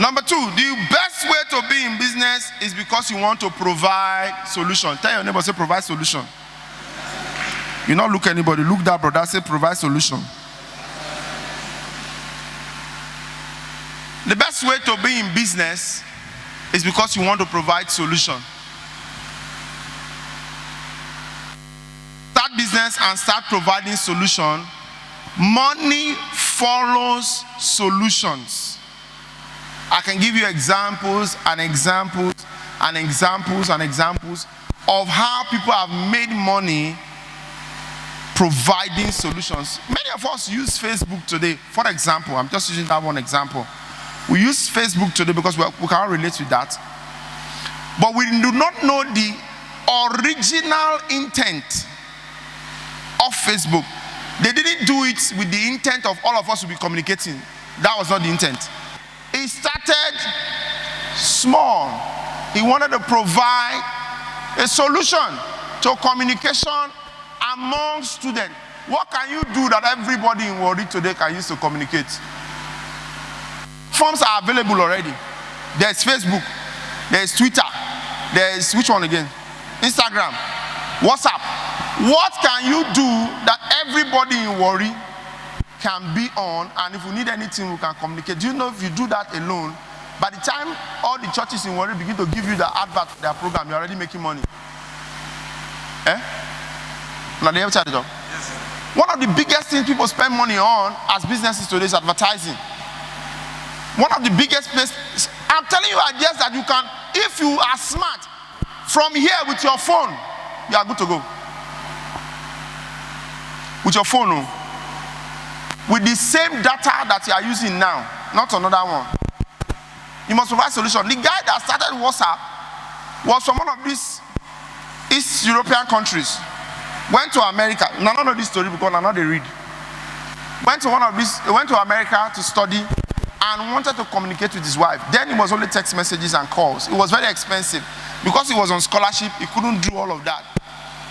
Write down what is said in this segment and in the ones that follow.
Number 2, the best way to be in business is because you want to provide solution. Tell your neighbor, say provide solution. You not look anybody, look that brother, say provide solution. The best way to be in business is because you want to provide solution. Start business and start providing solution. Money follows solutions. I can give you examples and examples and examples and examples of how people have made money providing solutions. Many of us use Facebook today. For example, I'm just using that one example. We use Facebook today because we cannot relate with that. But we do not know the original intent of Facebook. They didn't do it with the intent of all of us to be communicating. That was not the intent. It started small. He wanted to provide a solution to communication among students. What can you do that everybody in Warri today can use to communicate? Forms are available already. There's Facebook, there's Twitter, there's which one again? Instagram, WhatsApp. What can you do that everybody in Warri can be on, and if we need anything, we can communicate? Do you know if you do that alone, by the time all the churches in Warri begin to give you the advert for their program, you're already making money? Now they have charged it up. Yes. One of the biggest things people spend money on as businesses today is advertising. One of the biggest places, I'm telling you ideas that you can, if you are smart, from here with your phone, you are good to go. With your phone, with the same data that you are using now, not another one. You must provide solution. The guy that started WhatsApp was from one of these East European countries. Went to America. Now, I don't know this story because I know they read. Went to America to study and wanted to communicate with his wife. Then it was only text messages and calls. It was very expensive. Because he was on scholarship, he couldn't do all of that.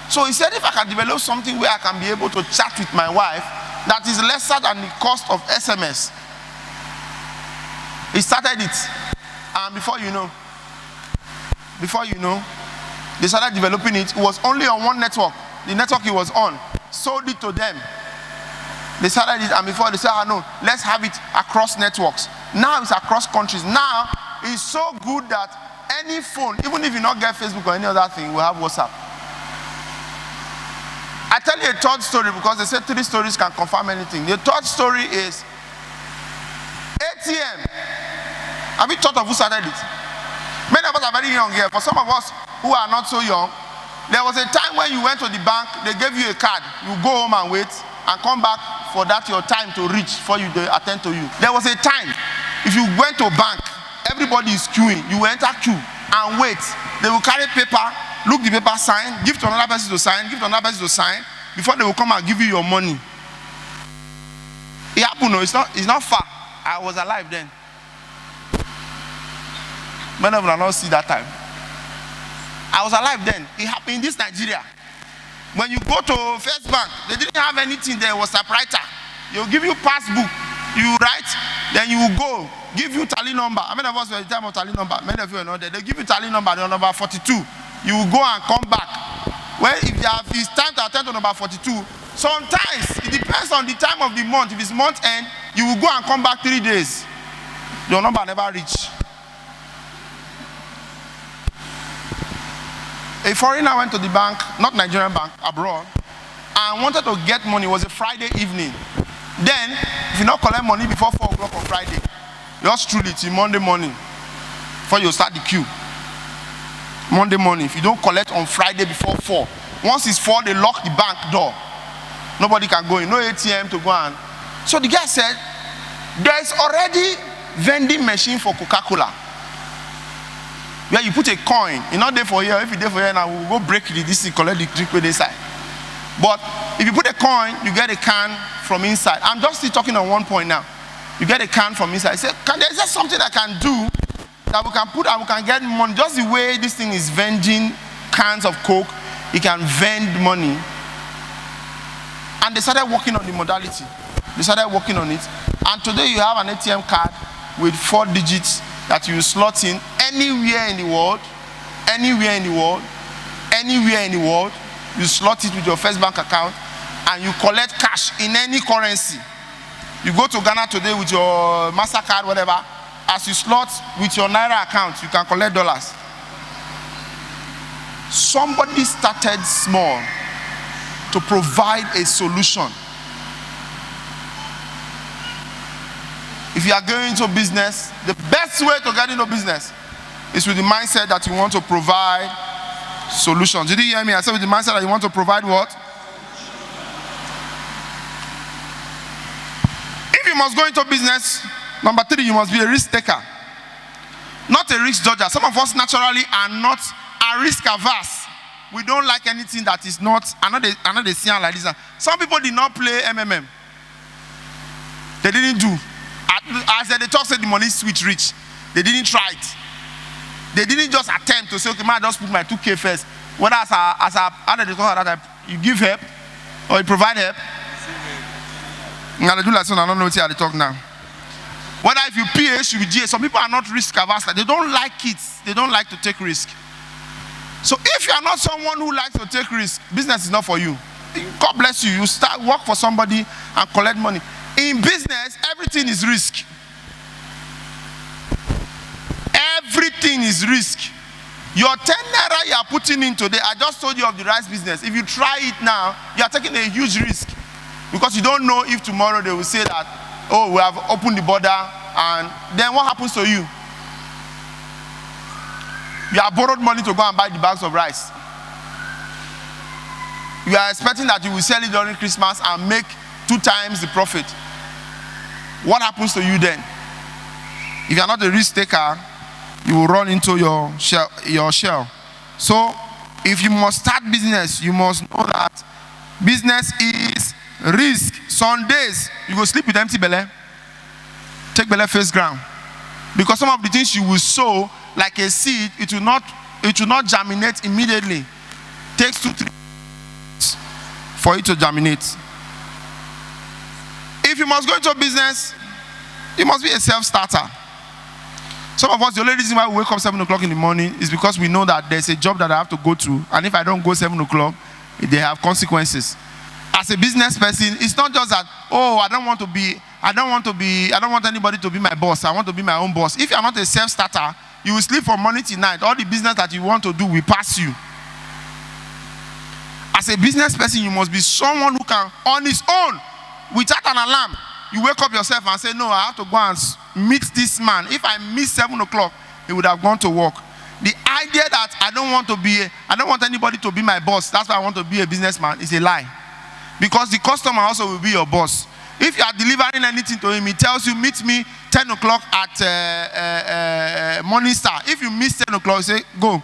So he said, if I can develop something where I can be able to chat with my wife that is lesser than the cost of SMS. He started it. And before you know, they started developing it. It was only on one network. The network he was on. Sold it to them. They started it, and before they said, no, let's have it across networks. Now it's across countries. Now it's so good that any phone, even if you not get Facebook or any other thing, will have WhatsApp. I tell you a third story because they said 3 stories can confirm anything. The third story is ATM. Have you thought of who started it? Many of us are very young here. For some of us who are not so young, there was a time when you went to the bank, they gave you a card. You go home and wait and come back for that your time to reach for you to attend to you. There was a time, if you went to a bank, everybody is queuing. You enter queue and wait. They will carry paper, look the paper, sign, give to another person to sign, give to another person to sign, before they will come and give you your money. It happened, no, it's not far. I was alive then. Many of them not see that time. I was alive then. It happened in this Nigeria. When you go to First Bank, they didn't have anything there. It was typewriter. They'll give you passbook. You write, then you will go. Give you tally number. How many of us were at the time of tally number? Many of you are not there. They give you tally number, number 42. You will go and come back. Well, if it's time to attend to number 42, sometimes it depends on the time of the month. If it's month end, you will go and come back 3 days. Your number never reach. A foreigner went to the bank, not Nigerian bank, abroad, and wanted to get money. It was a Friday evening. Then, if you not collect money before 4 o'clock on Friday, just truly till Monday morning before you start the queue. Monday morning, if you don't collect on Friday before 4, once it's 4, they lock the bank door. Nobody can go in, no ATM to go and. So the guy said, there's already vending machine for Coca-Cola. Where you put a coin, you're not there for here. If you're there for here now, we'll go break this thing, collect the drink with inside. But if you put a coin, you get a can from inside. I'm just still talking on one point now. You get a can from inside. I said, is there something I can do that we can put and we can get money? Just the way this thing is vending cans of Coke, it can vend money. And they started working on the modality. They started working on it. And today you have an ATM card with 4 digits that you slot in anywhere in the world, anywhere in the world, anywhere in the world. You slot it with your first bank account and you collect cash in any currency. You go to Ghana today with your MasterCard, whatever. As you slot with your Naira account, you can collect dollars. Somebody started small to provide a solution. If you are going into business, the best way to get into business is with the mindset that you want to provide solutions. Did you hear me? I said with the mindset that you want to provide what? If you must go into business, number 3, you must be a risk taker, not a risk dodger. Some of us naturally are risk averse. We don't like anything that is not. I know they see like this. Some people did not play MMM. They didn't do. As they talk, said the money switch rich. They didn't try it. They didn't just attempt to say, okay, man, just put my 2K first. Whether how do they call that? You give help or you provide help. Now they do like so. I don't know what they talk now. Whether if you PH, you be GA. Some people are not risk averse. They don't like it. They don't like to take risk. So if you are not someone who likes to take risk, business is not for you. God bless you. You start work for somebody and collect money. In business, everything is risk. Everything is risk. Your 10 naira you are putting in today, I just told you of the rice business. If you try it now, you are taking a huge risk. Because you don't know if tomorrow they will say that, oh, we have opened the border, and then what happens to you? You have borrowed money to go and buy the bags of rice. You are expecting that you will sell it during Christmas and make 2 times the profit. What happens to you then? If you are not a risk taker, you will run into your shell. So, if you must start business, you must know that business is risk. Some days, you go sleep with empty belly. Take belly face ground. Because some of the things you will sow, like a seed, it will not germinate immediately. It takes 2-3 months for it to germinate. If you must go into business, you must be a self-starter. Some of us, the only reason why we wake up 7 o'clock in the morning is because we know that there's a job that I have to go to, and if I don't go 7 o'clock, they have consequences. As a business person, it's not just that, oh, I don't want anybody to be my boss. I want to be my own boss. If you're not a self-starter, you will sleep from morning till night. All the business that you want to do will pass you. As a business person, you must be someone who can, on his own, without an alarm, you wake up yourself and say, no, I have to go and meet this man. If I miss 7 o'clock, he would have gone to work. The idea that I don't want anybody to be my boss, that's why I want to be a businessman, is a lie. Because the customer also will be your boss. If you are delivering anything to him, he tells you, meet me 10 o'clock at Morning Star. If you miss 10 o'clock, you say, go.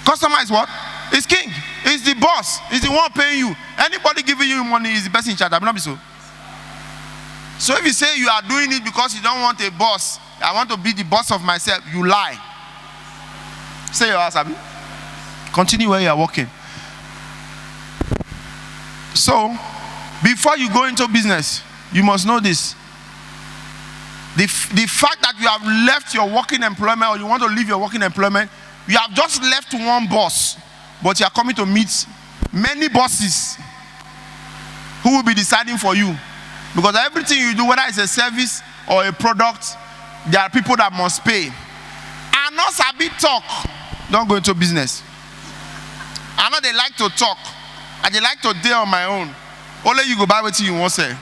Customer is what? It's king. It's the boss. It's the one paying you. Anybody giving you money is the person in charge. I will not be so. So if you say you are doing it because you don't want a boss, I want to be the boss of myself, you lie. Say your ass, Abi. Continue where you are working. So, before you go into business, you must know this. The fact that you have left your working employment, or you want to leave your working employment, you have just left one boss, but you are coming to meet many bosses who will be deciding for you. Because everything you do, whether it's a service or a product, there are people that must pay. And not sabi talk, don't go into business. I know they like to talk, and they like to deal on my own. Only you go buy what you want to say.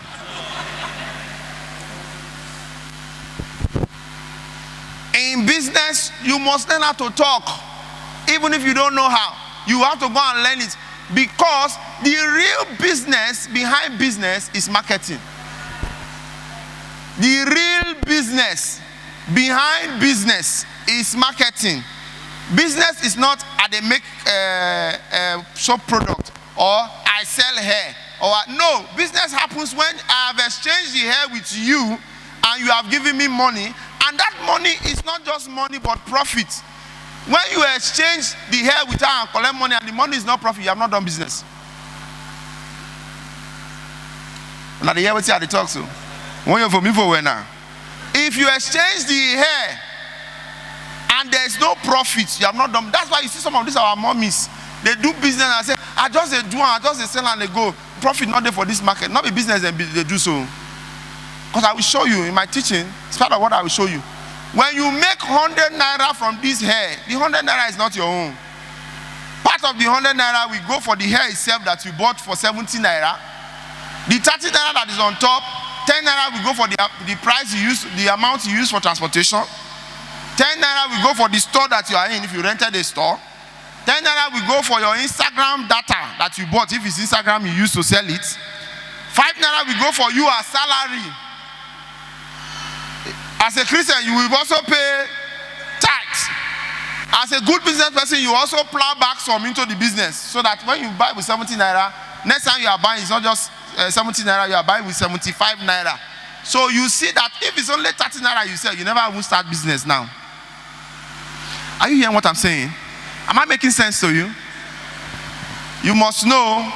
In business, you must learn how to talk. Even if you don't know how, you have to go and learn it. Because the real business behind business is marketing. The real business behind business is marketing. Business is not they make shop product or I sell hair. No, business happens when I have exchanged the hair with you and you have given me money, and that money is not just money but profit. When you exchange the hair with her and collect money and the money is not profit, you have not done business. Now the hair with you at the talk so. When you're for me for when now. If you exchange the hair and there is no profit, you have not done. That's why you see some of these our mommies. They do business and say, I just do, I just sell and they go. Profit not there for this market. Not be business and they do so. Because I will show you in my teaching. It's part of what I will show you. When you make 100 naira from this hair, the 100 naira is not your own. Part of the 100 naira will go for the hair itself that you bought for 70 naira. The 30 naira that is on top, 10 naira will go for the price you use, the amount you use for transportation. 10 naira will go for the store that you are in if you rented a store. 10 naira will go for your Instagram data that you bought if it's Instagram you use to sell it. 5 naira will go for you as salary. As a Christian, you will also pay tax. As a good business person, you also plow back some into the business so that when you buy with 70 naira, next time you are buying, it's not just 70 naira, you are buying with 75 naira. So you see that if it's only 30 naira you sell, you never will start business now. Are you hearing what I'm saying? Am I making sense to you? You must know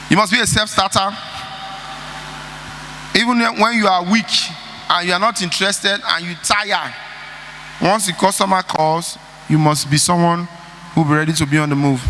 you must be a self-starter. Even when you are weak and you are not interested and you tire, once the customer calls, you must be someone who will be ready to be on the move.